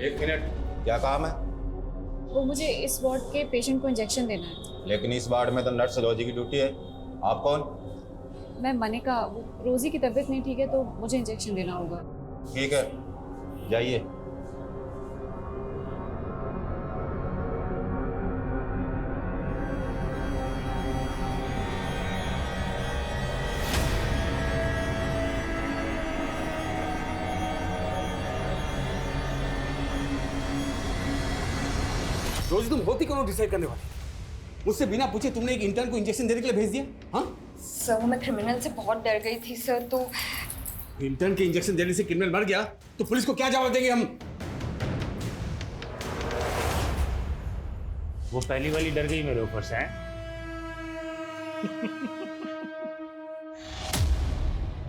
एक मिनट, क्या काम है? वो मुझे इस वार्ड के पेशेंट को इंजेक्शन देना है। लेकिन इस वार्ड में तो नर्स रोजी की ड्यूटी है। आप कौन? मैं मनिका, वो रोजी की तबीयत नहीं ठीक है तो मुझे इंजेक्शन देना होगा। ठीक है, जाइए। रोजी तुम होती कौन डिसाइड करने वाली? मुझसे बिना पूछे तुमने एक इंटर्न को इंजेक्शन देने के लिए भेज दिया? हाँ? सर मैं क्रिमिनल से बहुत डर गई थी सर, तो इंटर्न के इंजेक्शन देने से क्रिमिनल मर गया तो पुलिस को क्या जवाब देंगे हम? वो पहली वाली डर गई मेरे ऊपर से हैं?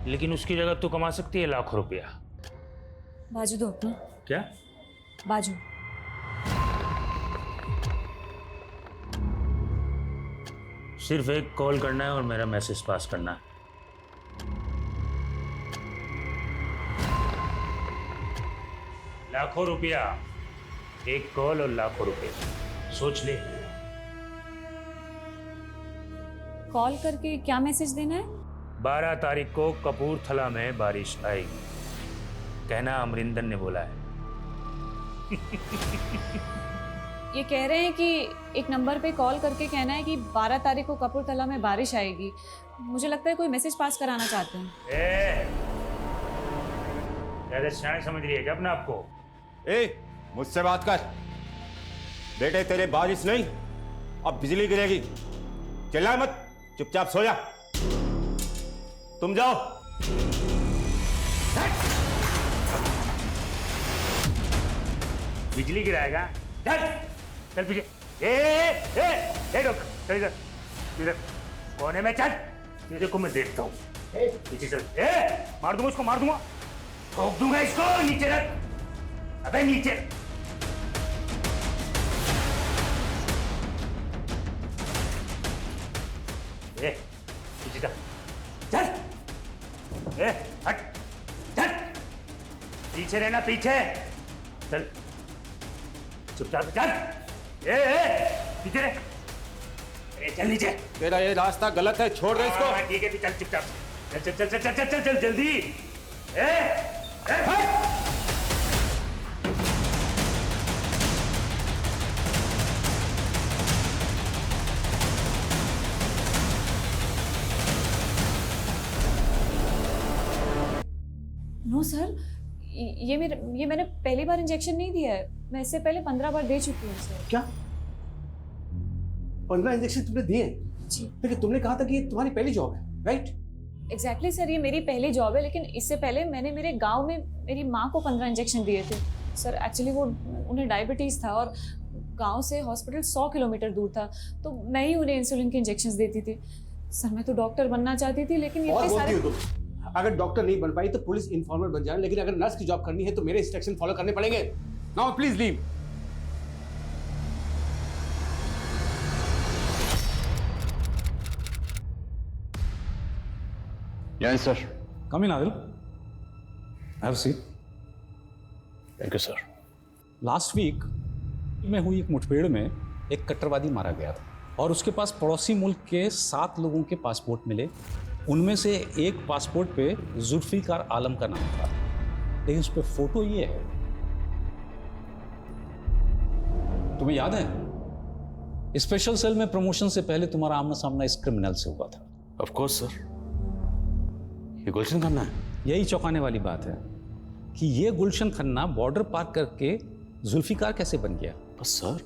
लेकिन उसकी जगह तू कमा सकती है लाखों रुपया। बाजू दो अपना। क्या? बाजू। सिर्फ एक कॉल करना है और मेरा मैसेज पास करना है। लाखों रुपया, एक कॉल और लाखों रुपए, सोच ले। कॉल करके क्या मैसेज देना है? 12 तारीख को कपूरथला में बारिश आएगी, कहना अमरिंदर ने बोला है। ये कह रहे हैं कि एक नंबर पे कॉल करके कहना है कि 12 तारीख को कपूरथला में बारिश आएगी। मुझे लगता है कोई मैसेज पास कराना चाहते हैं। ज्यादा शान समझ रही है क्या अपने आप को? मुझसे बात कर। बेटे तेरे बारिश नहीं, अब बिजली गिरेगी। चिल्ला मत, चुपचाप सो जा। तुम जाओ। बिजली गिराएगा? चल चल पीछे। रुक, चल इधर, इधर कोने में चल। तेरे को मैं देखता हूँ। पीछे चल। मार दूंगा इसको, मार दूंगा, ठोक दूंगा इसको। नीचे रख, अबे नीचे। पीछे चल, चल। हट, चल। पीछे रहना, पीछे चल। चुपचाप चल। पीछे रह। चल नीचे। तेरा ये रास्ता गलत है, छोड़ दे इसको। ठीक है, चल चुपचाप। चल चल चल चल चल चल चल जल्दी। नो सर, ये मैंने पहली बार इंजेक्शन नहीं दिया है। मैं इससे पहले 15 बार दे चुकी हूँ सर। क्या 15 इंजेक्शन तुमने दिए? जी। लेकिन तुमने कहा था कि ये तुम्हारी पहली जॉब है, राइट? एग्जैक्टली सर, ये मेरी पहली जॉब है, लेकिन इससे पहले मैंने मेरे गांव में मेरी माँ को 15 इंजेक्शन दिए थे सर। एक्चुअली वो उन्हें डायबिटीज़ था और गांव से हॉस्पिटल 100 किलोमीटर दूर था, तो मैं ही उन्हें इंसुलिन के इंजेक्शन देती थी सर। मैं तो डॉक्टर बनना चाहती थी, लेकिन और इतने बोलती सारे। हो तुम, अगर डॉक्टर नहीं बन पाई तो पुलिस इन्फॉर्मर बन जाए, लेकिन अगर नर्स की जॉब करनी है तो मेरे इंस्ट्रक्शन फॉलो करने पड़ेंगे। Now please leave. Yes sir. Come in Adil, have seat. Thank you sir. Last week में हुई एक मुठभेड़ में एक कट्टरवादी मारा गया था और उसके पास पड़ोसी मुल्क के 7 लोगों के पासपोर्ट मिले। उनमें से एक पासपोर्ट पे जुल्फिकार आलम का नाम था, लेकिन उस पर फोटो ये है। तुम्हें याद है स्पेशल सेल में प्रमोशन से पहले तुम्हारा आमना सामना इस क्रिमिनल से हुआ था? ऑफ कोर्स सर, ये गुलशन खन्ना है। यही चौंकाने वाली बात है कि ये गुलशन खन्ना बॉर्डर पार करके जुल्फिकार कैसे बन गया? बस सर,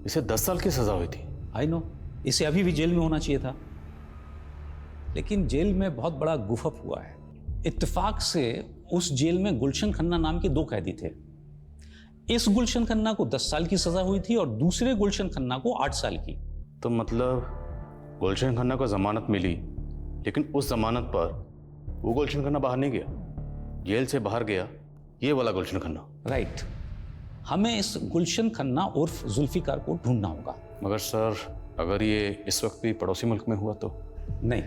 इसे 10 साल की सजा हुई थी। आई नो, इसे अभी भी जेल में होना चाहिए था, लेकिन जेल में बहुत बड़ा गुफअप हुआ है। इत्तेफाक से उस जेल में गुलशन खन्ना नाम के 2 कैदी थे। इस गुलशन खन्ना को 10 साल की सजा हुई थी और दूसरे गुलशन खन्ना को 8 साल की। तो मतलब गुलशन खन्ना को जमानत मिली, लेकिन उस जमानत पर वो गुलशन खन्ना बाहर नहीं गया, जेल से बाहर गया ये वाला गुलशन खन्ना। राइट। हमें इस गुलशन खन्ना उर्फ जुल्फिकार को ढूंढना होगा। मगर सर, अगर ये इस वक्त भी पड़ोसी मुल्क में हुआ तो? नहीं,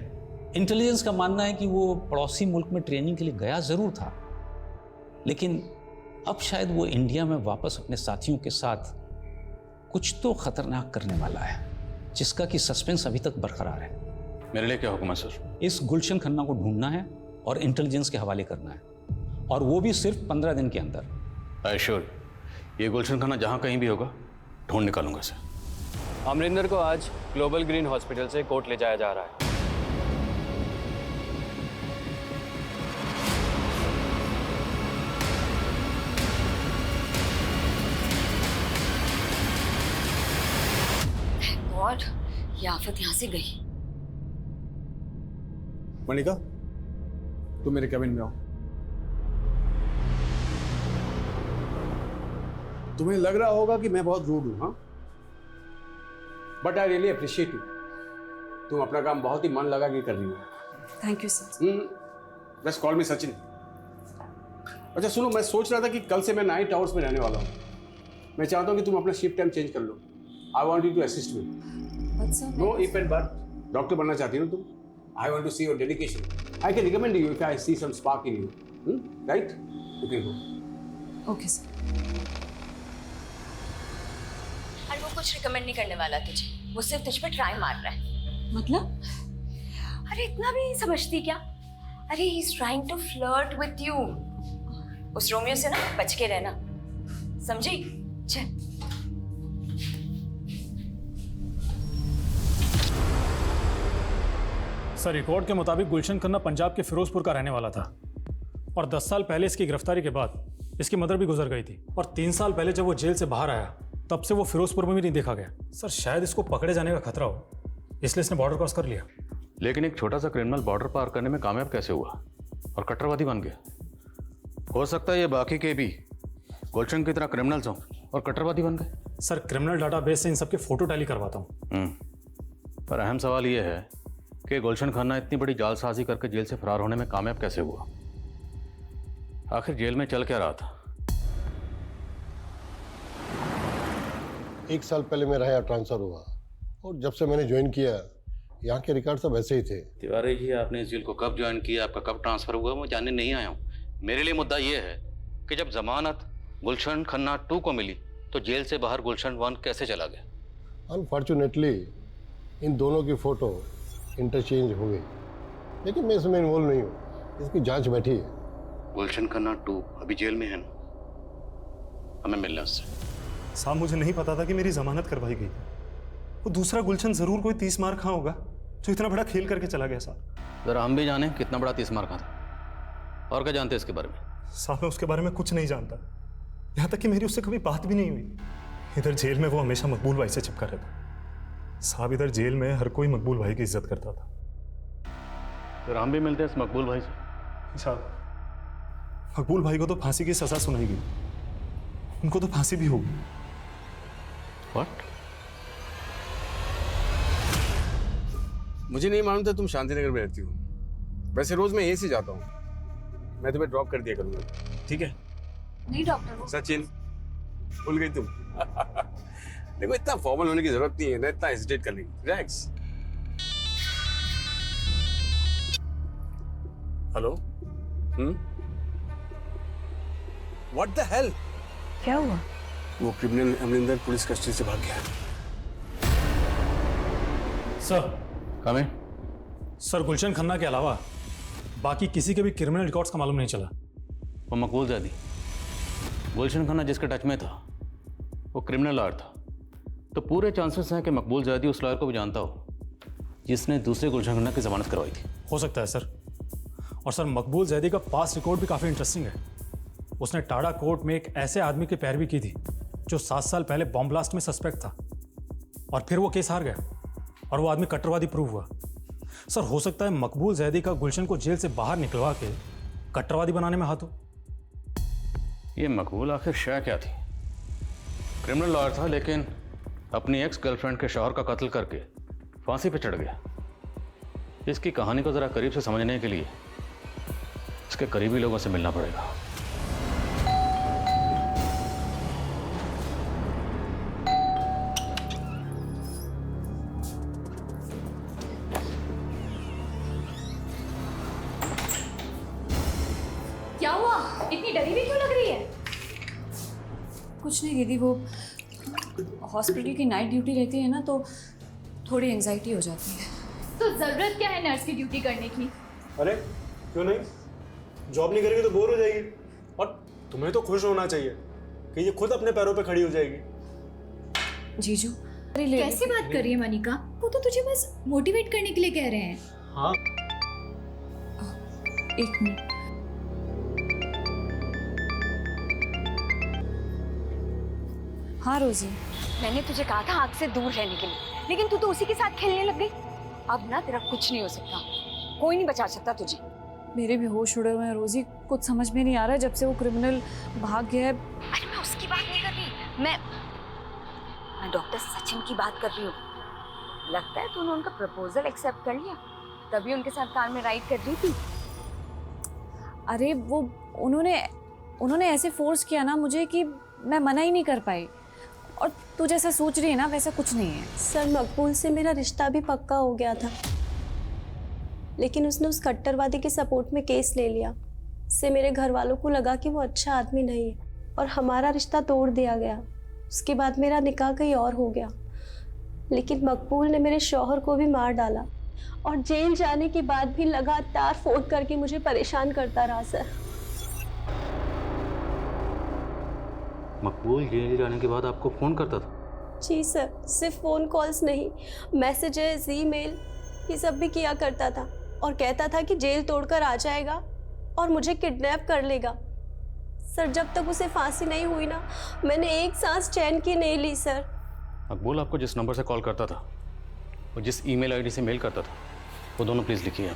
इंटेलिजेंस का मानना है कि वो पड़ोसी मुल्क में ट्रेनिंग के लिए गया जरूर था, लेकिन अब शायद वो इंडिया में वापस अपने साथियों के साथ कुछ तो खतरनाक करने वाला है, जिसका कि सस्पेंस अभी तक बरकरार है। मेरे लिए क्या हुक्म है सर? इस गुलशन खन्ना को ढूंढना है और इंटेलिजेंस के हवाले करना है, और वो भी सिर्फ 15 दिन के अंदर। आई श्योर, ये गुलशन खन्ना जहाँ कहीं भी होगा ढूंढ निकालूंगा सर। अमरिंदर को आज ग्लोबल ग्रीन हॉस्पिटल से कोर्ट ले जाया जा रहा है। गॉड, ये आफत यहाँ से गई। मणिका, तुम मेरे कैबिन में आओ। तुम्हें लग रहा होगा कि मैं बहुत रूड हूं, हाँ? But I really appreciate you. तुम अपना काम बहुत ही मन लगा के कर रही हो। Thank you sir. बस कॉल मी सचिन। अच्छा सुनो, मैं सोच रहा था कि कल से मैं नाइट आवर्स में रहने वाला हूँ। मैं चाहता हूँ कि तुम अपना शिफ्ट टाइम चेंज कर लो। I want you to assist me. But sir, no if and but. Doctor बनना चाहती हो तुम? I want to see your dedication. I can recommend you if I see some spark in you. Right? You can go. Okay sir. और वो कुछ recommend नहीं करने वाला तुझे, वो सिर्फ तुझ पे ट्राई मार रहा है। मतलब? अरे इतना भी नहीं समझती क्या? अरे he is trying to flirt with you. उस रोमियो से ना बच के रहना, समझी? चल। सर, रिकॉर्ड के मुताबिक गुलशन खन्ना पंजाब के फिरोजपुर का रहने वाला था, और 10 साल पहले इसकी गिरफ्तारी के बाद इसकी मदर भी गुजर गई थी, और 3 साल पहले जब वो जेल से बाहर आया तब से वो फिरोजपुर में भी नहीं देखा गया। सर, शायद इसको पकड़े जाने का खतरा हो, इसलिए इसने बॉर्डर क्रॉस कर लिया। लेकिन एक छोटा सा क्रिमिनल बॉर्डर पार करने में कामयाब कैसे हुआ और कट्टरवादी बन गया? हो सकता है ये बाकी के भी गुलशन की तरह क्रिमिनल्स हों और कट्टरवादी बन गए। सर, क्रिमिनल डाटाबेस से इन सबके फोटो टैली करवाता हूँ। पर अहम सवाल ये है कि गुलशन खन्ना इतनी बड़ी जालसाजी करके जेल से फरार होने में कामयाब कैसे हुआ? आखिर जेल में चल क्या रहा था? 1 साल पहले मेरा यहाँ ट्रांसफर हुआ, और जब से मैंने ज्वाइन किया यहाँ के रिकॉर्ड सब ऐसे ही थे। तिवारी जी, आपने इस जेल को कब ज्वाइन किया, आपका कब ट्रांसफर हुआ, मैं जानने नहीं आया हूँ। मेरे लिए मुद्दा ये है कि जब जमानत गुलशन खन्ना 2 को मिली तो जेल से बाहर गुलशन 1 कैसे चला गया? अनफॉर्चुनेटली इन दोनों की फ़ोटो इंटरचेंज हो गई, लेकिन मैं इसमें इन्वॉल्व नहीं हूँ। इसकी जांच बैठी है। गुलशन खन्ना 2 अभी जेल में है ना? हमें मिलना उससे। साहब, मुझे नहीं पता था कि मेरी जमानत करवाई गई। वो दूसरा गुलशन जरूर कोई 30 मार खा होगा जो इतना बड़ा खेल करके चला गया। साहब, जरा हम भी जाने कितना बड़ा 30 मार खा था, और क्या जानते हैं इसके बारे में? साहब, मैं उसके बारे में कुछ नहीं जानता, यहाँ तक कि मेरी उससे कभी बात भी नहीं हुई। इधर जेल में वो हमेशा मकबूल भाई से चिपका रहता। साहब, इधर जेल में हर कोई मकबूल भाई की इज्जत करता था। फिर हम भी मिलते हैं इस मकबूल भाई से। साहब, मकबूल भाई को तो फांसी की सजा सुनाई गई, उनको तो फांसी भी होगी। व्हाट? मुझे नहीं मालूम था तुम शांतिनगर में रहती हो। वैसे रोज मैं यहीं से जाता हूँ। मैं तुम्हें ड्रॉप कर दिया करूँगा, ठीक है? नहीं डॉक्टर, सचिन, भूल गई तुम? देखो, इतना फॉर्मल होने की जरूरत नहीं है ना, इतना हेजिटेट कर लेंगे। Relax. Hello? What the hell? क्या हुआ? वो क्रिमिनल अमरिंदर पुलिस कस्टडी से भाग गया। सर, कमें? सर, गुलशन खन्ना के अलावा बाकी किसी के भी क्रिमिनल रिकॉर्ड्स का मालूम नहीं चला। वो मकबूल ज़ैदी, गुलशन खन्ना जिसके टच में था, वो क्रिमिनल लॉयर था, तो पूरे चांसेस हैं कि मकबूल ज़ैदी उस लॉयर को भी जानता हो जिसने दूसरे गुलशन खन्ना की जमानत करवाई थी। हो सकता है सर। और सर, मकबूल ज़ैदी का पास्ट रिकॉर्ड भी काफ़ी इंटरेस्टिंग है। उसने टाडा कोर्ट में एक ऐसे आदमी की पैरवी की थी जो 7 साल पहले बॉम्ब ब्लास्ट में सस्पेक्ट था, और फिर वो केस हार गया और वो आदमी कट्टरवादी प्रूव हुआ। सर, हो सकता है मकबूल ज़ैदी का गुलशन को जेल से बाहर निकलवा के कट्टरवादी बनाने में हाथ हो। ये मकबूल आखिर शय क्या थी? क्रिमिनल लॉयर था, लेकिन अपनी एक्स गर्लफ्रेंड के शौहर का कत्ल करके फांसी पे चढ़ गया। इसकी कहानी को ज़रा करीब से समझने के लिए इसके करीबी लोगों से मिलना पड़ेगा। क्या हुआ? इतनी डरी हुई क्यों लग रही है? कुछ नहीं दीदी, वो हॉस्पिटल की नाइट ड्यूटी रहती है ना, तो थोड़ी एंजाइटी हो जाती है। तो ज़रूरत क्या है नर्स की ड्यूटी करने की? अरे क्यों नहीं, जॉब नहीं करेगी तो बोर हो जाएगी, और तुम्हें तो खुश होना चाहिए कि ये खुद अपने पैरों पे खड़ी हो जाएगी। जीजू कैसी बात कर रही है मनिका? वो तो तुझे बस मोटिवेट करने के लिए कह रहे हैं। हाँ, एक मिनट। हाँ रोजी, मैंने तुझे कहा था आग से दूर रहने के लिए, लेकिन तू तो उसी के साथ खेलने लग गई। अब ना तेरा कुछ नहीं हो सकता, कोई नहीं बचा सकता तुझे। मेरे भी होश उड़े हुए हैं रोजी, कुछ समझ में नहीं आ रहा है जब से वो क्रिमिनल भाग गया है। अरे मैं उसकी बात नहीं कर रही, मैं डॉक्टर सचिन की बात कर रही हूँ। लगता है तूने उनका प्रपोजल एक्सेप्ट कर लिया, तभी उनके साथ कार में राइड कर रही थी। अरे वो उन्होंने ऐसे फोर्स किया ना मुझे कि मैं मना ही नहीं कर पाई, और तू जैसा सोच रही है ना वैसा कुछ नहीं है। सर, मकबूल से मेरा रिश्ता भी पक्का हो गया था, लेकिन उसने उस कट्टरवादी के सपोर्ट में केस ले लिया। इससे मेरे घर वालों को लगा कि वो अच्छा आदमी नहीं है, और हमारा रिश्ता तोड़ दिया गया। उसके बाद मेरा निकाह कहीं और हो गया, लेकिन मकबूल ने मेरे शौहर को भी मार डाला, और जेल जाने के बाद भी लगातार फोन करके मुझे परेशान करता रहा। सर, मकबूल जेल जाने के बाद आपको फ़ोन करता था? जी सर, सिर्फ फ़ोन कॉल्स नहीं, मैसेजेस, ईमेल, ये सब भी किया करता था, और कहता था कि जेल तोड़कर आ जाएगा और मुझे किडनैप कर लेगा। सर, जब तक उसे फांसी नहीं हुई ना, मैंने एक सांस चैन की नहीं ली। सर, मकबूल आपको जिस नंबर से कॉल करता था और जिस ईमेल आईडी से मेल करता था, वो दोनों प्लीज़ लिखिए।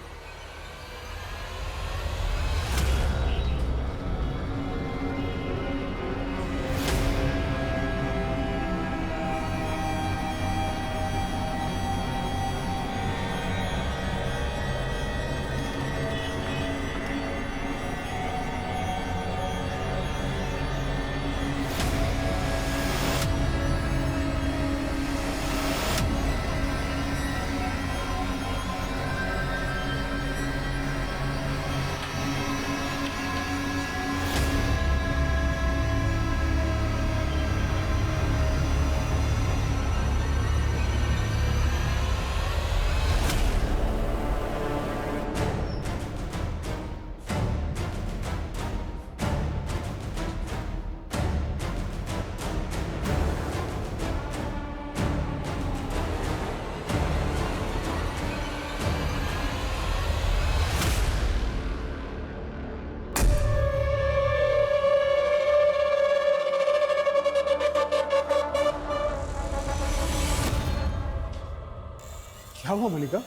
क्या हुआ मलिका,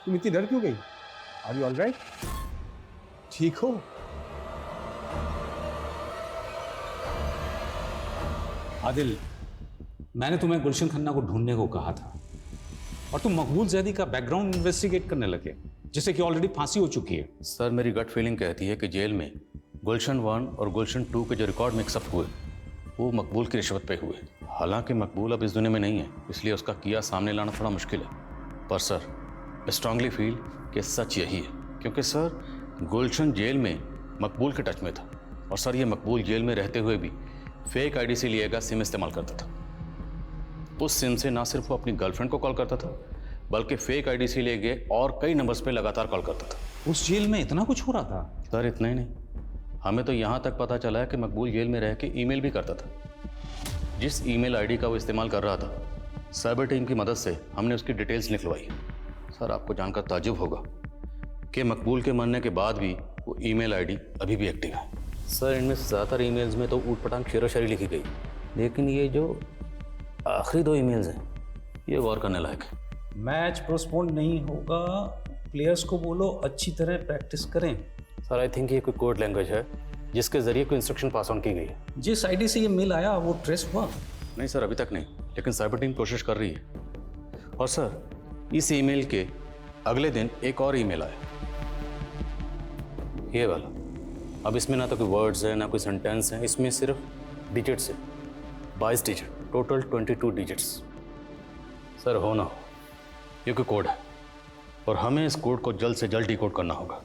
तुम इतनी डर क्यों गई? Are you alright? ठीक हो? आदिल, मैंने तुम्हें गुलशन खन्ना को ढूंढने को कहा था, और तुम मकबूल जैदी का बैकग्राउंड इन्वेस्टिगेट करने लगे, जिससे कि ऑलरेडी फांसी हो चुकी है। सर, मेरी गट फीलिंग कहती है कि जेल में गुलशन 1 और गुलशन 2 के जो रिकॉर्ड मिक्सअप हुए वो मकबूल की रिश्वत पे हुए। हालांकि मकबूल अब इस दुनिया में नहीं है, इसलिए उसका किया सामने लाना थोड़ा मुश्किल है, पर सर स्ट्रांगली फील कि सच यही है, क्योंकि सर गुलशन जेल में मकबूल के टच में था, और सर ये मकबूल जेल में रहते हुए भी फेक आईडी से लिए गया सिम इस्तेमाल करता था। उस सिम से ना सिर्फ वो अपनी गर्लफ्रेंड को कॉल करता था, बल्कि फेक आईडी से लिए गए और कई नंबर्स पे लगातार कॉल करता था। उस जेल में इतना कुछ हो रहा था? सर इतना ही नहीं, हमें तो यहाँ तक पता चला है कि मकबूल जेल में रह के ईमेल भी करता था। जिस ईमेल आईडी का वो इस्तेमाल कर रहा था, साइबर टीम की मदद से हमने उसकी डिटेल्स निकलवाई। सर आपको जानकर ताज्जुब होगा कि मकबूल के मरने के बाद भी वो ईमेल आईडी अभी भी एक्टिव है। सर इनमें ज़्यादातर ईमेल्स में तो ऊट पटांग शेरोशायरी लिखी गई, लेकिन ये जो आखिरी 2 ईमेल्स हैं ये गौर करने लायक है। मैच पोस्टपोन नहीं होगा, प्लेयर्स को बोलो अच्छी तरह प्रैक्टिस करें। सर आई थिंक ये कोई कोड लैंग्वेज है जिसके जरिए कोई इंस्ट्रक्शन पास ऑन की गई है। जिस आईडी से ये मेल आया वो ट्रेस हुआ? नहीं सर अभी तक नहीं, लेकिन साइबर टीम कोशिश कर रही है। और सर इस ईमेल के अगले दिन एक और ईमेल आया, ये वाला। अब इसमें ना तो कोई वर्ड्स है ना कोई सेंटेंस है, इसमें सिर्फ डिजिट्स है, 22 डिजिट, टोटल 22 डिजिट्स। सर हो ना हो ये कोई कोड है, और हमें इस कोड को जल्द से जल्द डिकोड करना होगा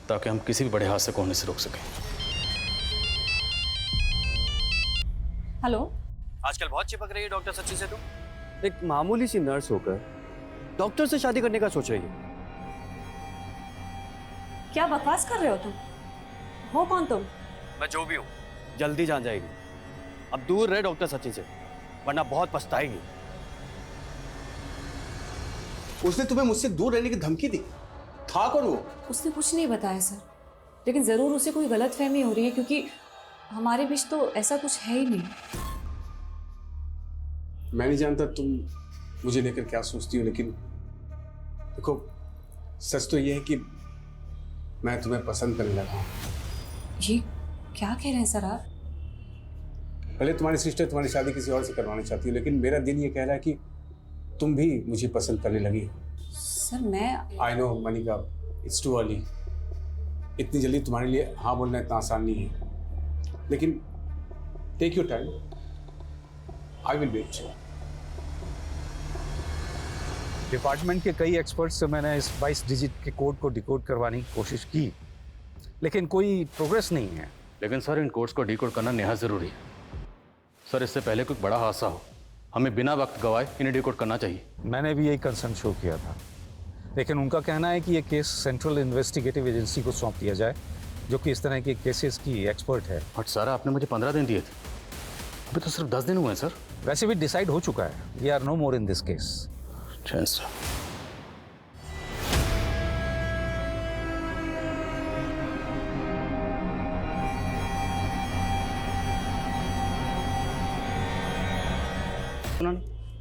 ताकि हम किसी भी बड़े हादसे को होने से रोक सकें। हेलो। आजकल बहुत चिपक रही है डॉक्टर सच्ची से तुम। एक मामूली सी नर्स होकर डॉक्टर से शादी करने का सोच रही है। क्या बकवास कर रहे हो तुम? हो कौन तुम? मैं जो भी हूँ जल्दी जान जाएगी। अब दूर रहे डॉक्टर सचिन से, वरना बहुत पछताएगी। उसने तुम्हें मुझसे दूर रहने की धमकी दी? था कौन वो? उसने कुछ नहीं बताया सर, लेकिन जरूर उसे कोई गलतफहमी हो रही है, क्योंकि हमारे बीच तो ऐसा कुछ है ही नहीं। मैं नहीं जानता तुम मुझे लेकर क्या सोचती हो, लेकिन देखो, सच तो ये है कि मैं तुम्हें पसंद करने लगा हूँ। ये क्या कह रहे हैं सर आप? पहले तुम्हारी सिस्टर तुम्हारी शादी किसी और से करवाना चाहती है, लेकिन मेरा दिल ये कह रहा है कि तुम भी मुझे पसंद करने लगी हो। सर मैं I know Manika, it's too early. इतनी जल्दी तुम्हारे लिए हाँ बोलना इतना आसान नहीं है, लेकिन take your time, I will wait. Department के कई एक्सपर्ट्स से मैंने इस 22 डिजिट के कोड को डिकोड करवाने की कोशिश की, लेकिन कोई प्रोग्रेस नहीं है। लेकिन सर, इन कोड्स को डिकोड करना निहायत ज़रूरी है। सर, इससे पहले कोई बड़ा हादसा हो, हमें बिना वक्त गवाए इन्हें डिकोड करना चाहिए। मैंने भी यही कंसर्न शो किया था, लेकिन उनका कहना है कि ये केस सेंट्रल इन्वेस्टिगेटिव एजेंसी को सौंप दिया जाए, जो कि इस तरह के केसेस की एक्सपर्ट है। बट सर, आपने मुझे 15 दिन दिए थे, अभी तो सिर्फ 10 दिन हुए हैं सर। वैसे भी डिसाइड हो चुका है, we are no more in this case. Sir,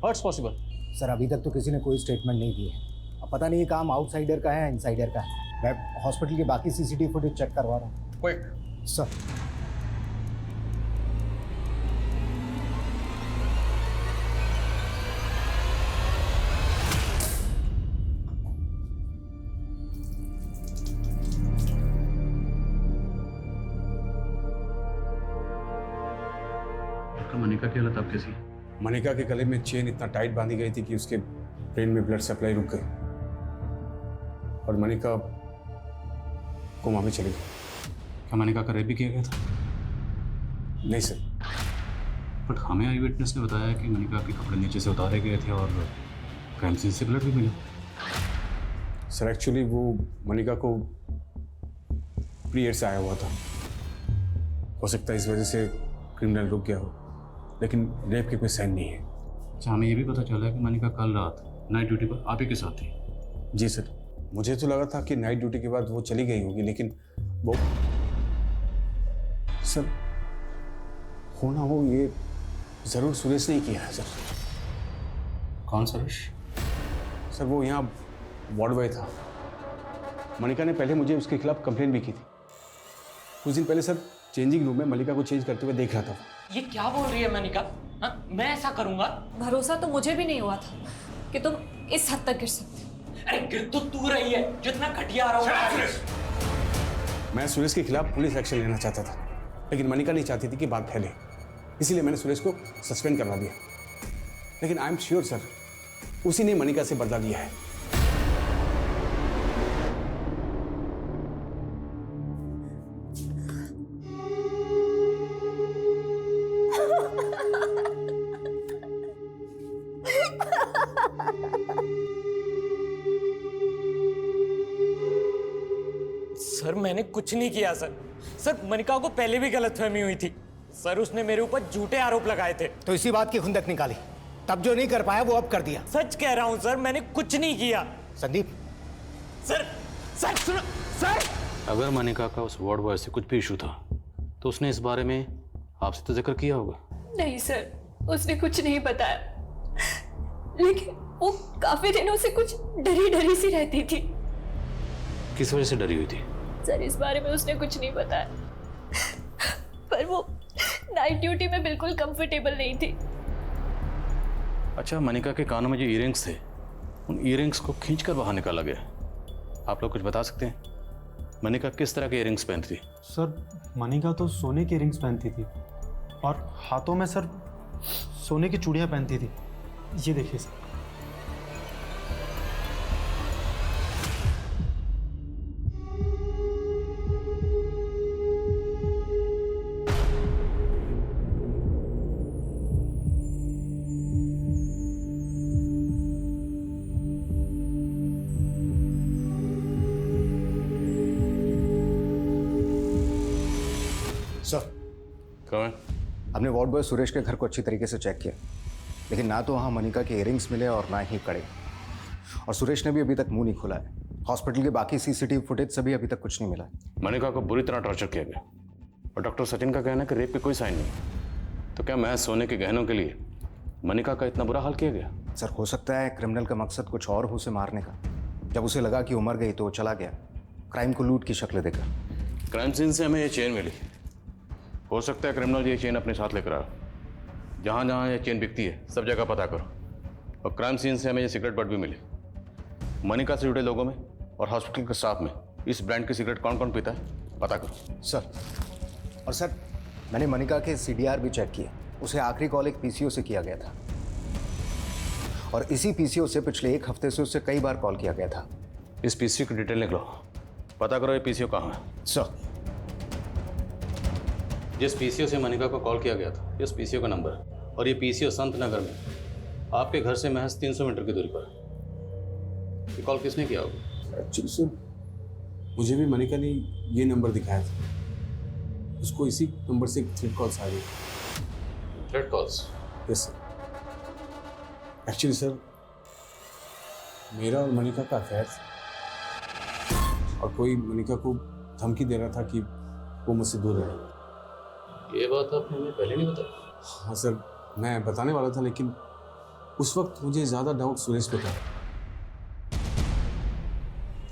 how it's possible? Sir अभी तक तो किसी ने कोई स्टेटमेंट नहीं दी है। अब पता नहीं ये काम आउटसाइडर का है इनसाइडर का है। मैं हॉस्पिटल के बाकी सीसीटीवी फुटेज चेक करवा रहा हूँ। Quick sir. मनिका की हालत अब कैसी? मनिका के गले में चेन इतना टाइट बांधी गई थी कि उसके ब्रेन में ब्लड सप्लाई रुक गई और मनिका कोमा में चली गई। क्या मनिका का रेप भी किया गया था? नहीं सर। बट हमें आई विटनेस ने बताया कि मनिका के कपड़े नीचे से उतारे गए थे और क्राइम सीन से ब्लड भी मिला। सर एक्चुअली वो मनिका को पीरियड से आया हुआ था, हो सकता है इस वजह से क्रिमिनल रुक गया हो, लेकिन रेप के कोई साइन नहीं है। अच्छा, हमें ये भी पता चला है कि मनिका कल रात नाइट ड्यूटी पर आप ही के साथ थी। जी सर, मुझे तो लगा था कि नाइट ड्यूटी के बाद वो चली गई होगी, लेकिन वो सर होना हो ये जरूर सुरेश ने ही किया है सर। कौन सुरेश? सर वो यहाँ वार्ड बॉय था। मनिका ने पहले मुझे उसके खिलाफ कंप्लेन भी की थी। कुछ दिन पहले सर चेंजिंग रूम में मलिका को चेंज करते हुए देख रहा था। ये क्या बोल रही है मनिका? हाँ, मैं ऐसा करूंगा? भरोसा तो मुझे भी नहीं हुआ था कि तुम इस हद तक गिर सकते। अरे गिर तो तू रही है, जितना घटिया रहा हूँ। मैं सुरेश के खिलाफ पुलिस एक्शन लेना चाहता था, लेकिन मनिका नहीं चाहती थी कि बात फैले, इसीलिए मैंने सुरेश को सस्पेंड करवा दिया। लेकिन आई एम श्योर सर उसी ने मनिका से बदला लिया है। सर मैंने कुछ नहीं किया सर। सर मनिका को पहले भी गलतफहमी हुई थी सर, उसने मेरे ऊपर झूठे आरोप लगाए थे। तो इसी बात की खुंदक निकाली, तब जो नहीं कर पाया वो अब कर दिया। सच कह रहा हूं सर, मैंने कुछ नहीं किया। संदीप। सर सर सुनो सर। अगर मनिका का उस वार्ड बॉय से कुछ भी इशू था तो उसने इस बारे में आपसे तो जिक्र किया होगा। नहीं सर, उसने कुछ नहीं बताया, लेकिन वो काफी दिनों से कुछ डरी डरी सी रहती थी। किस वजह से डरी हुई थी? सर इस बारे में उसने कुछ नहीं बताया, पर वो नाइट ड्यूटी में बिल्कुल कंफर्टेबल नहीं थी। अच्छा, मनिका के कानों में जो ईयरिंग्स थे, उन ईयरिंग्स को खींचकर बाहर निकाला गया। आप लोग कुछ बता सकते हैं मनिका किस तरह के ईयरिंग्स पहनती थी? सर मनिका तो सोने के रिंग्स पहनती थी और हाथों में सर सोने की चूड़ियां पहनती थी। ये देखिए सर। सर कौन? हमने वार्ड बॉय सुरेश के घर को अच्छी तरीके से चेक किया, लेकिन ना तो वहाँ मनिका के इयरिंग्स मिले और ना ही कड़े। और सुरेश ने भी अभी तक मुंह नहीं खोला है। हॉस्पिटल के बाकी सीसीटीवी फुटेज से भी अभी तक कुछ नहीं मिला है। मनिका को बुरी तरह टॉर्चर किया गया और डॉक्टर सचिन का कहना है कि रेप के कोई साइन नहीं। तो क्या महज सोने के गहनों के लिए मनिका का इतना बुरा हाल किया गया? सर हो सकता है क्रिमिनल का मकसद कुछ और हो उसे मारने का। जब उसे लगा कि वो मर गई तो वो चला गया, क्राइम को लूट की शक्ल देकर। क्राइम सीन से हमें ये चेन मिली। हो सकता है क्रिमिनल ये चेन अपने साथ लेकर आया। जहाँ जहाँ ये चेन बिकती है सब जगह पता करो। और क्राइम सीन से हमें ये सिगरेट बट भी मिली। मनिका से जुड़े लोगों में और हॉस्पिटल के स्टाफ में इस ब्रांड की सिगरेट कौन कौन पीता है पता करो। सर और सर मैंने मनिका के CDR भी चेक किए। उसे आखिरी कॉल एक PCO से किया गया था और इसी PCO से पिछले 1 हफ्ते से उससे कई बार कॉल किया गया था। इस PCO की डिटेल निकलो, पता करो ये PCO कहाँ है। सर जिस PCO से मनिका को कॉल किया गया था इस PCO का नंबर है और ये PCO संत नगर में आपके घर से महज 300 मीटर की दूरी पर है। ये कॉल किसने किया होगा? एक्चुअली सर मुझे भी मनिका ने ये नंबर दिखाया था। उसको इसी नंबर से थ्रेड कॉल्स आ गई। Thread calls? Yes sir. Actually sir मेरा और मनिका का अफेयर था और कोई मनिका को धमकी दे रहा था कि वो मुझसे दूर रहे। ये बात आपने हमें पहले नहीं बताई? हाँ सर मैं बताने वाला था, लेकिन उस वक्त मुझे ज़्यादा डाउट सुरेश पे था।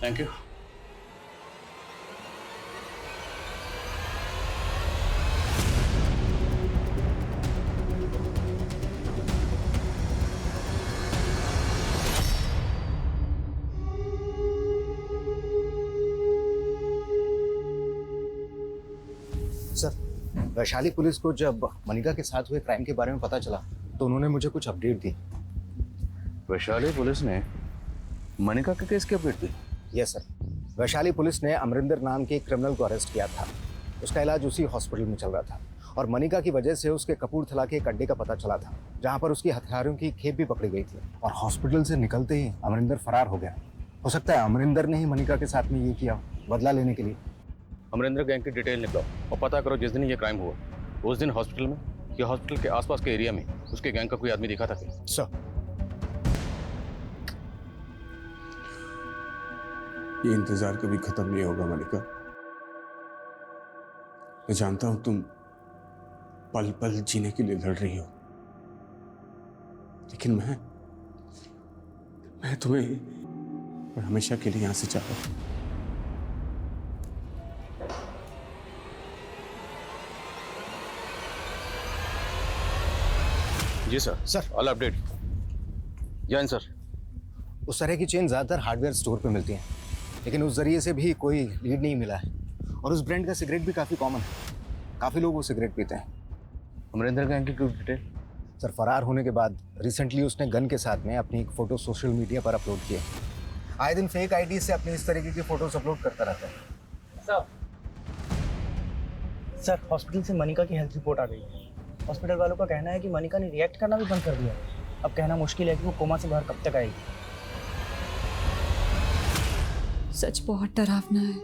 Thank you. Sir Vaishali police को जब मनिका के साथ हुए क्राइम के बारे में पता चला तो उन्होंने मुझे कुछ अपडेट दी। वैशाली पुलिस ने मनिका के केस की अपडेट दी? Yes sir. वैशाली पुलिस ने अमरिंदर नाम के एक क्रिमिनल को अरेस्ट किया था। उसका इलाज उसी हॉस्पिटल में चल रहा था और मनिका की वजह से उसके कपूरथला के एक अड्डे का पता चला था जहाँ पर उसकी हथियारों की खेप भी पकड़ी गई थी। और हॉस्पिटल से निकलते ही अमरिंदर फरार हो गया। हो सकता है अमरिंदर ने ही मनिका के साथ में ये किया, बदला लेने के लिए। अमरिंदर गैंग की डिटेल निकलो और पता करो जिस दिन ये क्राइम हुआ उस दिन हॉस्पिटल में या हॉस्पिटल के आसपास के एरिया में उसके गैंग का कोई आदमी दिखा था क्या? सर ये इंतजार कभी खत्म नहीं होगा मनिका। मैं जानता हूं तुम पल पल जीने के लिए लड़ रही हो, लेकिन मैं तुम्हें हमेशा के लिए यहां से चाहता हूं। जी sir. Sir all update. Jain sir. उस तरह की चेन ज़्यादातर हार्डवेयर स्टोर पे मिलती हैं, लेकिन उस जरिए से भी कोई लीड नहीं मिला है। और उस ब्रांड का सिगरेट भी काफ़ी कॉमन है, काफ़ी लोग वो सिगरेट पीते हैं। अमरिंदर गैंग की कुछ डिटेल? सर फरार होने के बाद रिसेंटली उसने गन के साथ में अपनी एक फ़ोटो सोशल मीडिया पर अपलोड की है। आए दिन फेक आईडी से अपनी इस तरीके की फ़ोटोज़ अपलोड करता रहता है। सर हॉस्पिटल से मनिका की हेल्थ रिपोर्ट आ गई है। हॉस्पिटल वालों का कहना है कि मनिका ने रिएक्ट करना भी बंद कर दिया। अब कहना मुश्किल है कि वो कोमा से बाहर कब तक आएगी। सच बहुत डरावना है।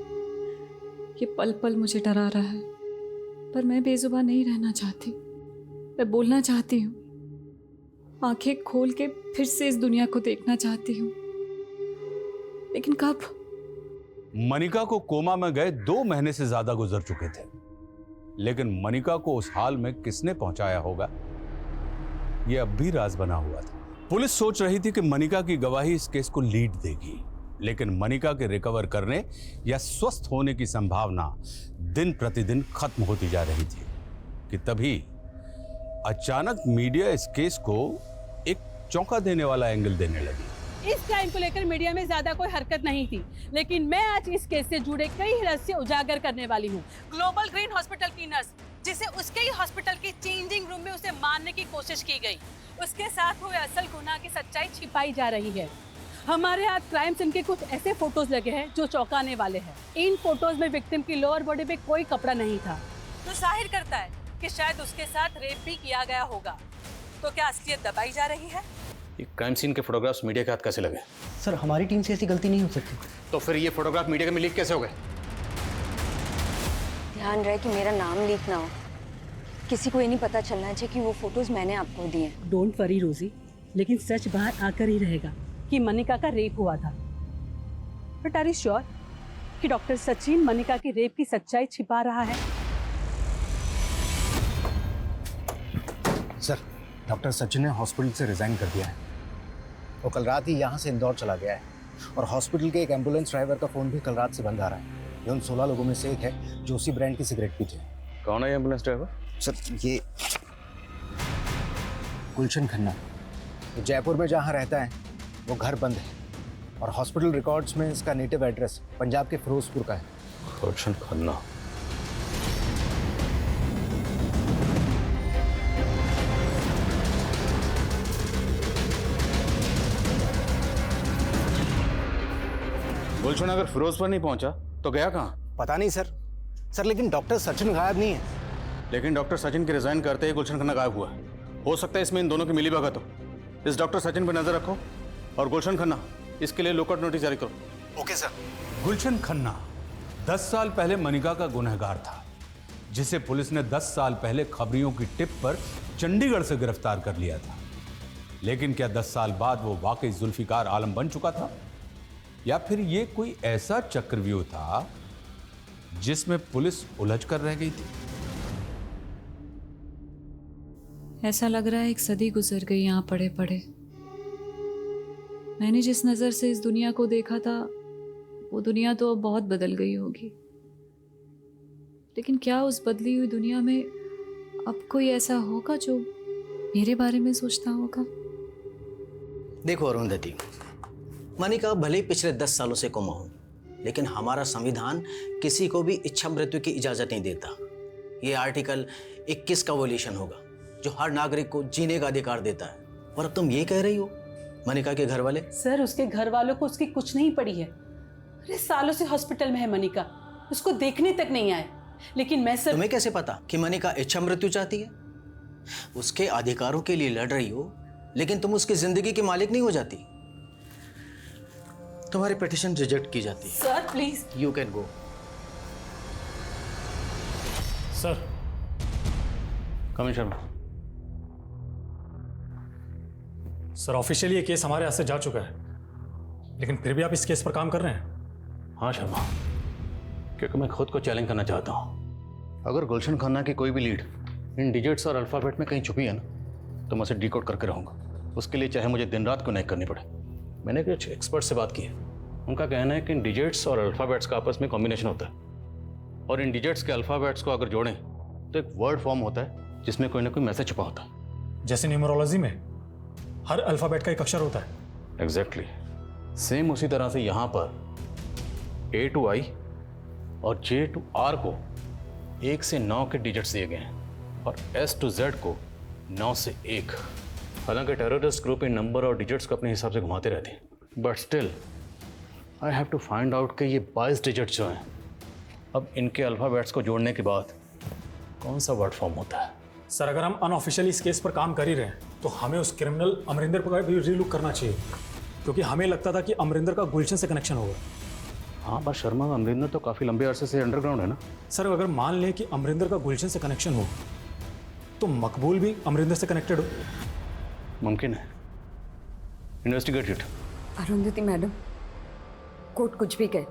ये पल पल मुझे डरा रहा है, पर मैं बेजुबान नहीं रहना चाहती। मैं बोलना चाहती हूँ, आंखें खोल के फिर से इस दुनिया को देखना चाहती हूँ, लेकिन कब? मनिका को कोमा में गए 2 महीने से ज्यादा गुजर चुके थे, लेकिन मनिका को उस हाल में किसने पहुंचाया होगा यह अब भी राज बना हुआ था। पुलिस सोच रही थी कि मनिका की गवाही इस केस को लीड देगी, लेकिन मनिका के रिकवर करने या स्वस्थ होने की संभावना दिन प्रतिदिन खत्म होती जा रही थी कि तभी अचानक मीडिया इस केस को एक चौंका देने वाला एंगल देने लगी। इस क्राइम को लेकर मीडिया में ज्यादा कोई हरकत नहीं थी, लेकिन मैं आज इस केस से जुड़े कई रहस्य उजागर करने वाली हूँ। ग्लोबल ग्रीन हॉस्पिटल की नर्स, जिसे उसके ही हॉस्पिटल की चेंजिंग रूम में उसे मारने की कोशिश की गई, उसके साथ हुए असल गुनाह की सच्चाई छिपाई जा रही है। हमारे हाथ क्राइम सीन के कुछ ऐसे फोटोज लगे हैं जो चौंकाने वाले हैं। इन फोटोज में विक्टिम की लोअर बॉडी पे कोई कपड़ा नहीं था, तो जाहिर करता है कि शायद उसके साथ रेप भी किया गया होगा। तो क्या असलियत दबाई जा रही है? ये क्राइम सीन के फोटोग्राफ्स मीडिया के हाथ कैसे लगे? सर हमारी टीम से ऐसी गलती नहीं हो सकती। तो फिर ये फोटोग्राफ मीडिया में लीक कैसे हो गए? ध्यान रहे कि मेरा नाम लीक ना हो। किसी को ये नहीं पता चलना चाहिए कि वो फोटोज मैंने आपको दिए। डोंट वरी रोजी, लेकिन सच बाहर आकर ही रहेगा कि मनिका का रेप हुआ था। बट आर यू श्योर कि डॉक्टर सचिन मनिका की रेप की सच्चाई छिपा रहा है? सर, डॉक्टर सचिन ने हॉस्पिटल से रिजाइन कर दिया है। वो कल रात ही यहाँ से इंदौर चला गया है और हॉस्पिटल के एक एम्बुलेंस ड्राइवर का फ़ोन भी कल रात से बंद आ रहा है। ये उन 16 लोगों में से एक है जो उसी ब्रांड की सिगरेट पीते हैं। कौन है एम्बुलेंस ड्राइवर? सर, ये गुलशन खन्ना। तो जयपुर में जहाँ रहता है वो घर बंद है और हॉस्पिटल रिकॉर्ड्स में इसका नेटिव एड्रेस पंजाब के फिरोजपुर का है। गुलशन खन्ना। गुलशन अगर फिरोजपुर नहीं पहुंचा तो गया कहाँ? पता नहीं सर। सर लेकिन डॉक्टर सचिन गायब नहीं है। लेकिन डॉक्टर सचिन के रिजाइन करते ही गुलशन खन्ना गायब हुआ है। हो सकता है इसमें इन दोनों की मिली भगत हो। इस डॉक्टर सचिन पर नजर रखो और गुलशन खन्ना इसके लिए लुकआउट नोटिस जारी करो। Okay sir. गुलशन खन्ना 10 साल पहले मनिका का गुनहगार था, जिसे पुलिस ने 10 साल पहले खबरियों की टिप पर चंडीगढ़ से गिरफ्तार कर लिया था। लेकिन क्या 10 साल बाद वो वाकई जुल्फिकार आलम बन चुका था, या फिर ये कोई ऐसा चक्रव्यूह था जिसमें पुलिस उलझ कर रह गई थी? ऐसा लग रहा है एक सदी गुजर गई यहाँ पड़े पड़े। मैंने जिस नज़र से इस दुनिया को देखा था वो दुनिया तो अब बहुत बदल गई होगी। लेकिन क्या उस बदली हुई दुनिया में अब कोई ऐसा होगा जो मेरे बारे में सोचता होगा? देखो अरुंधति, मनिका भले ही पिछले 10 सालों से कोमा हो, लेकिन हमारा संविधान किसी को भी इच्छा मृत्यु की इजाजत नहीं देता। ये आर्टिकल 21 का वोल्यूशन होगा जो हर नागरिक को जीने का अधिकार देता है। और अब तुम ये कह रही हो मनिका के घर वाले? सर, उसके घर वालों को उसकी कुछ नहीं पड़ी है। अरे सालों से हॉस्पिटल में है मनिका, उसको देखने तक नहीं आए। लेकिन मैं सर, तुम्हें कैसे पता कि मनिका इच्छा मृत्यु चाहती है? उसके अधिकारों के लिए लड़ रही हो, लेकिन तुम उसकी जिंदगी की मालिक नहीं हो जाती। तुम्हारी पिटीशन रिजेक्ट की जाती है। Sir please, you can go. Sir. Commissioner Sharma. Sir, officially ये केस हमारे हाथ से जा चुका है, लेकिन फिर भी आप इस केस पर काम कर रहे हैं? हाँ शर्मा, क्योंकि मैं खुद को चैलेंज करना चाहता हूँ। अगर गुलशन खन्ना की कोई भी लीड इन डिजिट्स और अल्फ़ाबेट में कहीं छुपी है ना, तो मैं उसे डिकोड करके रहूँगा। उसके लिए चाहे मुझे दिन रात को नहीं करनी पड़े। मैंने कुछ एक्सपर्ट से बात की है। उनका कहना है कि इन डिजिट्स और अल्फ़ाबेट्स का आपस में कॉम्बिनेशन होता है, और इन डिजिट्स के अल्फ़ाबेट्स को अगर जोड़ें तो एक वर्ड फॉर्म होता है जिसमें कोई ना कोई मैसेज छुपा होता है। जैसे न्यूमरोलॉजी में हर अल्फ़ाबेट का एक अक्षर होता है। एग्जैक्टली सेम उसी तरह से यहाँ पर A to I और J to R को 1 से 9 के डिजिट्स दिए गए हैं और S to Z को 9 से 1। हालांकि टेररिस्ट ग्रुप इन नंबर और डिजिट्स को अपने हिसाब से घुमाते रहते हैं, but still I have to find out कि ये 22 डिजिट्स जो हैं, अब इनके अल्फ़ाबेट्स को जोड़ने के बाद कौन सा वर्ड फॉर्म होता है। सर, अगर हम अनऑफिशियली इस केस पर काम कर ही रहे हैं तो हमें उस क्रिमिनल अमरिंदर पर भी रीलुक करना चाहिए, क्योंकि हमें लगता था कि अमरिंदर का गुलशन से कनेक्शन होगा। हाँ, पर शर्मा, अमरिंदर तो काफ़ी लंबे अरसे से अंडरग्राउंड है ना। सर, अगर मान लें कि अमरिंदर का गुलशन से कनेक्शन हो तो मकबूल भी अमरिंदर से कनेक्टेड हो। मुमकिन है। Investigate it. Arundhati madam, court कुछ भी कहे,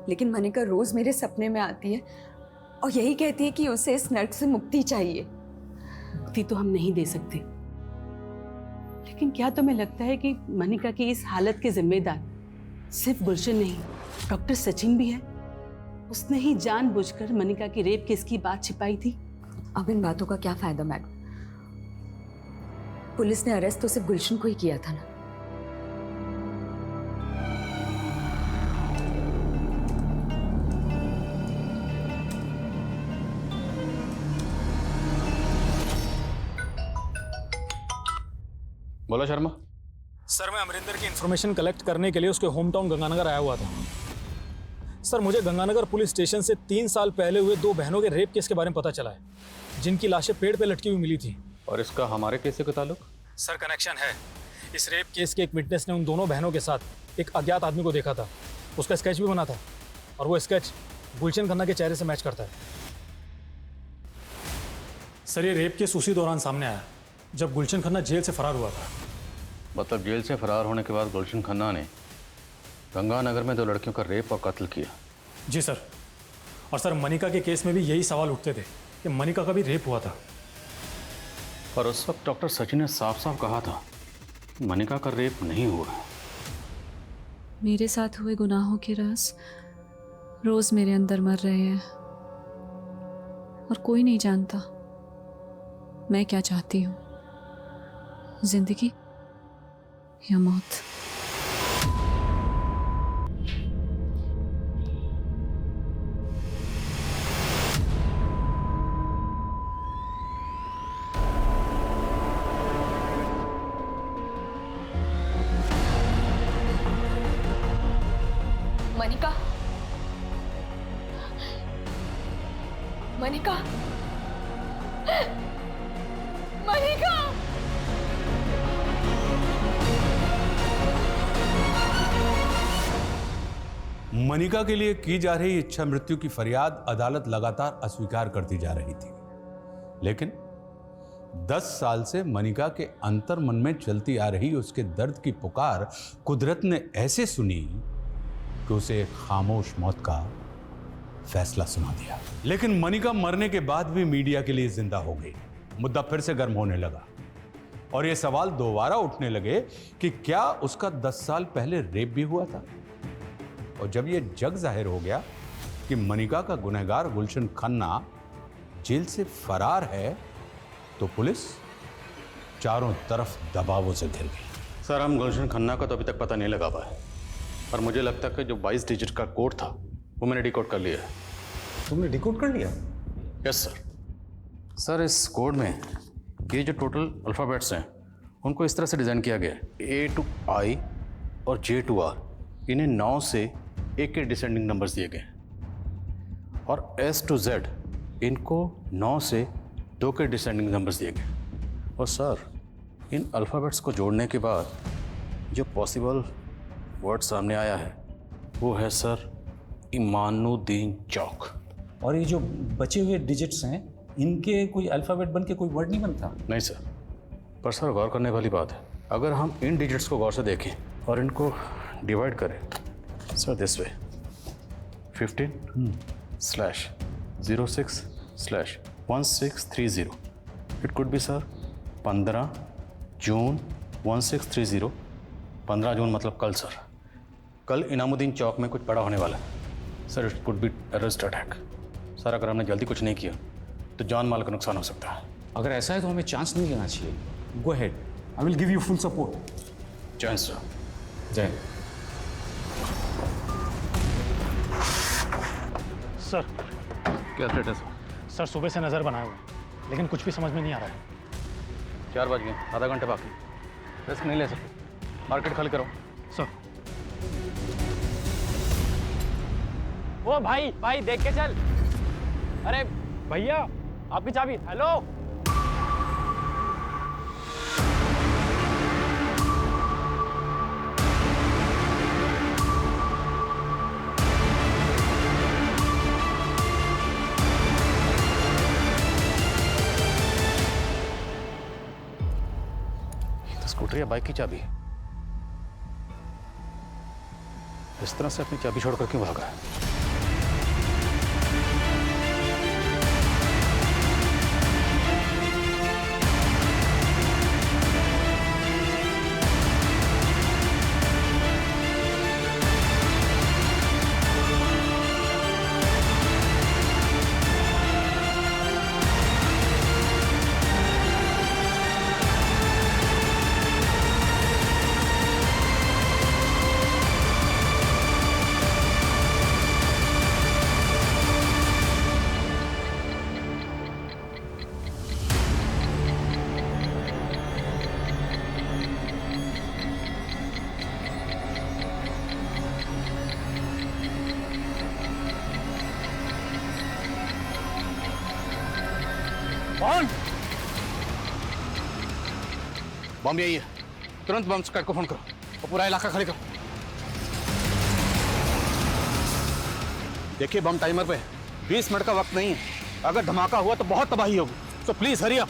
लेकिन मनिका रोज मेरे सपने में आती है और यही कहती है कि उसे इस नर्क से मुक्ति चाहिए। मुक्ति तो हम नहीं दे सकते, लेकिन क्या तुम्हें लगता है कि मनिका की इस हालत के जिम्मेदार सिर्फ गुलशन नहीं, डॉक्टर सचिन भी है? उसने ही जानबूझकर मनिका की रेप केस की बात छिपाई थी। अब इन बातों का क्या फायदा मैडम? पुलिस ने अरेस्ट तो सिर्फ गुलशन को ही किया था ना। बोलो शर्मा। सर, मैं अमरिंदर की इन्फॉर्मेशन कलेक्ट करने के लिए उसके होम टाउन गंगानगर आया हुआ था। सर, मुझे गंगानगर पुलिस स्टेशन से 3 साल पहले हुए 2 बहनों के रेप केस के बारे में पता चला है, जिनकी लाशें पेड़ पे लटकी हुई मिली थी। और इसका हमारे केस से कोई ताल्लुक? सर, कनेक्शन है। इस रेप केस के एक विटनेस ने उन दोनों बहनों के साथ एक अज्ञात आदमी को देखा था। उसका स्केच भी बना था, और वो स्केच गुलशन खन्ना के चेहरे से मैच करता है। सर ये रेप केस उसी दौरान सामने आया जब गुलशन खन्ना जेल से फरार हुआ था। मतलब जेल से फरार होने के बाद गुलशन खन्ना ने गंगानगर में 2 लड़कियों का रेप और कत्ल किया। जी सर। और सर मनिका के केस में भी यही सवाल उठते थे कि मनिका का भी रेप हुआ था। और उस वक्त डॉक्टर सचिन ने साफ साफ कहा था कि मनिका का रेप नहीं हुआ। मेरे साथ हुए गुनाहों के राज रोज मेरे अंदर मर रहे हैं और कोई नहीं जानता मैं क्या चाहती हूँ, जिंदगी या मौत। मनिका, मनिका, मनिका। मनिका के लिए की जा रही इच्छा मृत्यु की फरियाद अदालत लगातार अस्वीकार करती जा रही थी, लेकिन 10 साल से मनिका के अंतर मन में चलती आ रही उसके दर्द की पुकार कुदरत ने ऐसे सुनी कि उसे एक खामोश मौत का फैसला सुना दिया। लेकिन मनिका मरने के बाद भी मीडिया के लिए जिंदा हो गई। मुद्दा फिर से गर्म होने लगा और यह सवाल दोबारा उठने लगे कि क्या उसका 10 साल पहले रेप भी हुआ था। और जब यह जग जाहिर हो गया कि मनिका का गुनहगार गुलशन खन्ना जेल से फरार है, तो पुलिस चारों तरफ दबावों से घिर गई। सर, हम गुलशन खन्ना का तो अभी तक पता नहीं लगा पाए, पर मुझे लगता है कि जो 22 डिजिट का कोड था वो मैंने डिकोड कर लिया है। तुमने डिकोड कर लिया? Yes sir. सर, इस कोड में ये जो टोटल अल्फ़ाबेट्स हैं उनको इस तरह से डिज़ाइन किया गया है। A to I और J to R, इन्हें 9 से 1 के डिसेंडिंग नंबर्स दिए गए हैं और S to Z इनको 9 से 2 के डिसेंडिंग नंबर्स दिए गए। और सर, इन अल्फ़ाबेट्स को जोड़ने के बाद जो पॉसिबल वर्ड सामने आया है वो है सर इमानुद्दीन चौक। और ये जो बचे हुए डिजिट्स हैं इनके कोई अल्फ़ाबेट बन के कोई वर्ड नहीं बनता? नहीं सर, पर सर गौर करने वाली बात है, अगर हम इन डिजिट्स को गौर से देखें और इनको डिवाइड करें sir this way 15/06/1630, it could be sir 15 जून 1630। 15 जून मतलब कल सर। कल इनामुद्दीन चौक में कुछ बड़ा होने वाला है sir. It could be terrorist attack sir. अगर हमने जल्दी कुछ नहीं किया तो जान माल का नुकसान हो सकता है। अगर ऐसा है तो हमें चांस नहीं लेना चाहिए। Go ahead, I will give you full support. जय हिंद सर। जय हिंद। सर क्या स्टेटस? सर सुबह से नज़र बनाए हुए हैं, लेकिन कुछ भी समझ में नहीं आ रहा है। 4 बज गए, आधा घंटे बाकी। रिस्क नहीं ले सकते, मार्केट खाली करो। सर। वो भाई भाई देख के चल। अरे भैया आपकी चाबी। हेलो, ये तो स्कूटर या बाइक की चाबी है। इस तरह से अपनी चाबी छोड़कर क्यों भागा है? बम यही है, तुरंत बम स्क्वाड को फोन करो और पूरा इलाका खाली करो। देखिए बम टाइमर पे 20 मिनट का वक्त नहीं है। अगर धमाका हुआ तो बहुत तबाही होगी। So please hurry up.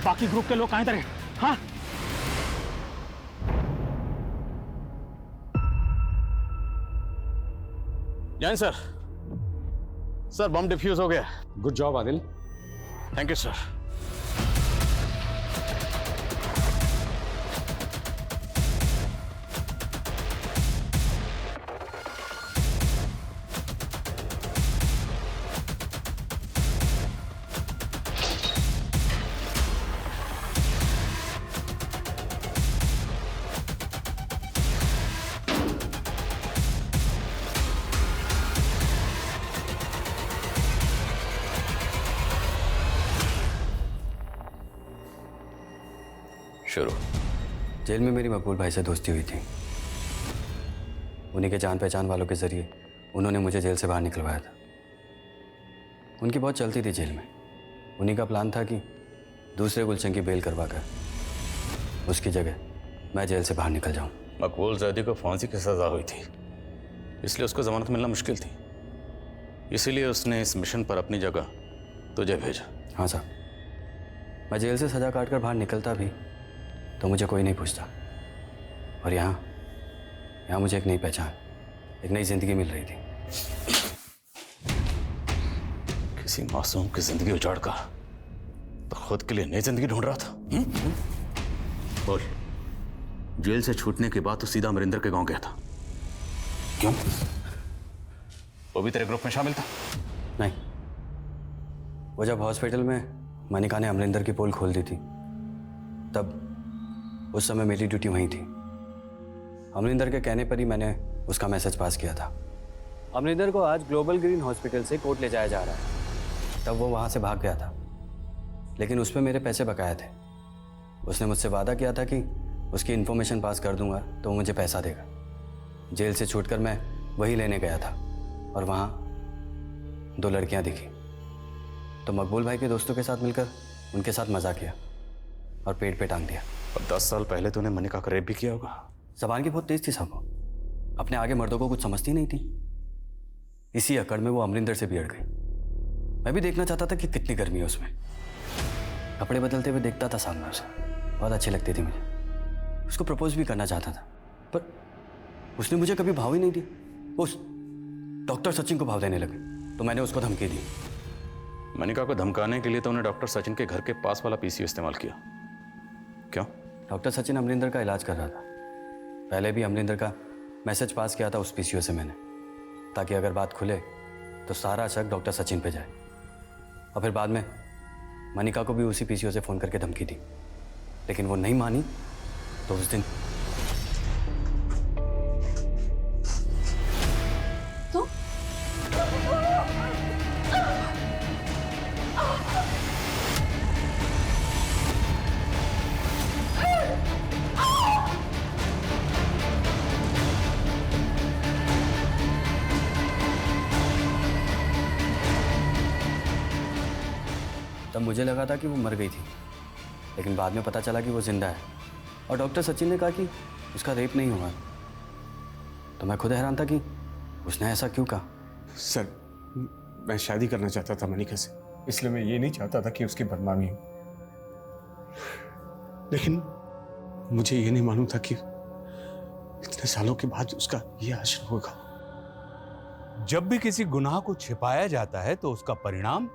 बाकी ग्रुप के लोग कहां इधर हैं? हाँ जैन सर, सर बम डिफ्यूज हो गया। Good job Adil. Thank you sir. शुरू। जेल में मेरी मकबूल भाई से दोस्ती हुई थी। उन्हीं के जान पहचान वालों के जरिए उन्होंने मुझे जेल से बाहर निकलवाया था। उनकी बहुत चलती थी जेल में। उन्हीं का प्लान था कि दूसरे गुलशन की बेल करवा कर उसकी जगह मैं जेल से बाहर निकल जाऊं। मकबूल जैदी को फांसी की सजा हुई थी, इसलिए उसको जमानत मिलना मुश्किल थी। इसीलिए उसने इस मिशन पर अपनी जगह तुझे भेजा। हाँ साहब, मैं जेल से सजा काट कर बाहर निकलता भी तो मुझे कोई नहीं पूछता। और यहाँ मुझे एक नई पहचान, एक नई जिंदगी मिल रही थी। किसी मासूम की जिंदगी उजाड़ कर तो खुद के लिए नई जिंदगी ढूंढ रहा था। बोल, जेल से छूटने के बाद तो सीधा अमरिंदर के गांव गया था। क्यों? वो भी तेरे ग्रुप में शामिल था? नहीं, वो जब हॉस्पिटल में मनिका ने अमरिंदर की पोल खोल दी थी तब उस समय मेरी ड्यूटी वहीं थी। अमरिंदर के कहने पर ही मैंने उसका मैसेज पास किया था। अमरिंदर को आज ग्लोबल ग्रीन हॉस्पिटल से कोर्ट ले जाया जा रहा है। तब वो वहाँ से भाग गया था, लेकिन उस पर मेरे पैसे बकाया थे। उसने मुझसे वादा किया था कि उसकी इन्फॉर्मेशन पास कर दूंगा तो वो मुझे पैसा देगा। जेल से छूटकर मैं वही लेने गया था और वहाँ 2 लड़कियाँ दिखी तो मकबूल भाई के दोस्तों के साथ मिलकर उनके साथ मजा किया और पेट पे टांग दिया। और 10 साल पहले तूने मनिका का रेप भी किया होगा। जबान की बहुत तेज थी साहब, अपने आगे मर्दों को कुछ समझती नहीं थी। इसी अकड़ में वो अमरिंदर से भी अड़ गई। मैं भी देखना चाहता था कि कितनी गर्मी है उसमें। कपड़े बदलते हुए देखता था सामने उसे, बहुत अच्छी लगती थी मुझे। उसको प्रपोज भी करना चाहता था पर उसने मुझे कभी भाव ही नहीं दिया। उस डॉक्टर सचिन को भाव देने लगे तो मैंने उसको धमकी दी। मनिका को धमकाने के लिए तो उन्हें डॉक्टर सचिन के घर के पास वाला पीसीओ इस्तेमाल किया। क्यों? डॉक्टर सचिन अमरिंदर का इलाज कर रहा था। पहले भी अमरिंदर का मैसेज पास किया था उस पीसीओ से मैंने, ताकि अगर बात खुले तो सारा शक डॉक्टर सचिन पे जाए। और फिर बाद में मनिका को भी उसी पीसीओ से फ़ोन करके धमकी दी, लेकिन वो नहीं मानी तो उस दिन तब मुझे लगा था कि वो मर गई थी, लेकिन बाद में पता चला कि वो जिंदा है। और डॉक्टर सचिन ने कहा कि उसका रेप नहीं हुआ। तो मैं खुद हैरान था कि उसने ऐसा क्यों कहा। सर, मैं शादी करना चाहता था मनिका से, इसलिए मैं ये नहीं चाहता था कि उसकी बदनामी हो। लेकिन मुझे ये नहीं मालूम था कि इतने सालों के बाद उसका ये आश्रय होगा। जब भी किसी गुनाह को छिपाया जाता है तो उसका परिणाम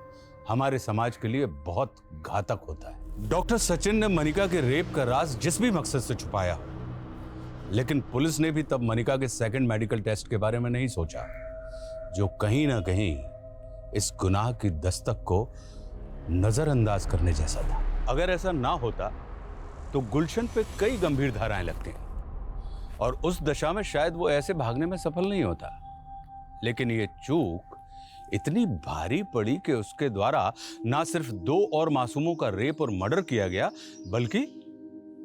हमारे समाज के लिए बहुत घातक होता है। डॉक्टर सचिन ने मनिका के रेप का राज जिस भी मकसद से छुपाया, लेकिन पुलिस ने भी तब मनिका के सेकंड मेडिकल टेस्ट के बारे में नहीं सोचा, जो कहीं ना कहीं इस गुनाह की दस्तक को नजरअंदाज करने जैसा था। अगर ऐसा ना होता तो गुलशन पे कई गंभीर धाराएं लगती और उस दशा में शायद वो ऐसे भागने में सफल नहीं होता। लेकिन ये चूक इतनी भारी पड़ी कि उसके द्वारा ना सिर्फ 2 और मासूमों का रेप और मर्डर किया गया, बल्कि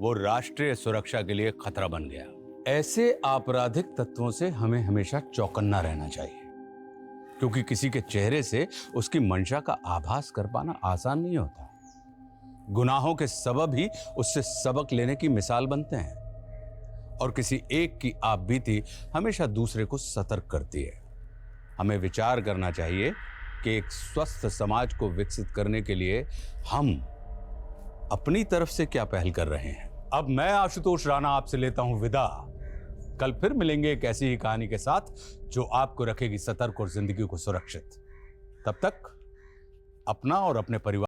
वो राष्ट्रीय सुरक्षा के लिए खतरा बन गया। ऐसे आपराधिक तत्वों से हमें हमेशा चौकन्ना रहना चाहिए, क्योंकि किसी के चेहरे से उसकी मंशा का आभास कर पाना आसान नहीं होता। गुनाहों के सबब ही उससे सबक लेने की मिसाल बनते हैं, और किसी एक की आप बीती हमेशा दूसरे को सतर्क करती है। हमें विचार करना चाहिए कि एक स्वस्थ समाज को विकसित करने के लिए हम अपनी तरफ से क्या पहल कर रहे हैं। अब मैं आशुतोष राणा आपसे लेता हूं विदा। कल फिर मिलेंगे एक ऐसी ही कहानी के साथ जो आपको रखेगी सतर्क और जिंदगी को सुरक्षित। तब तक अपना और अपने परिवार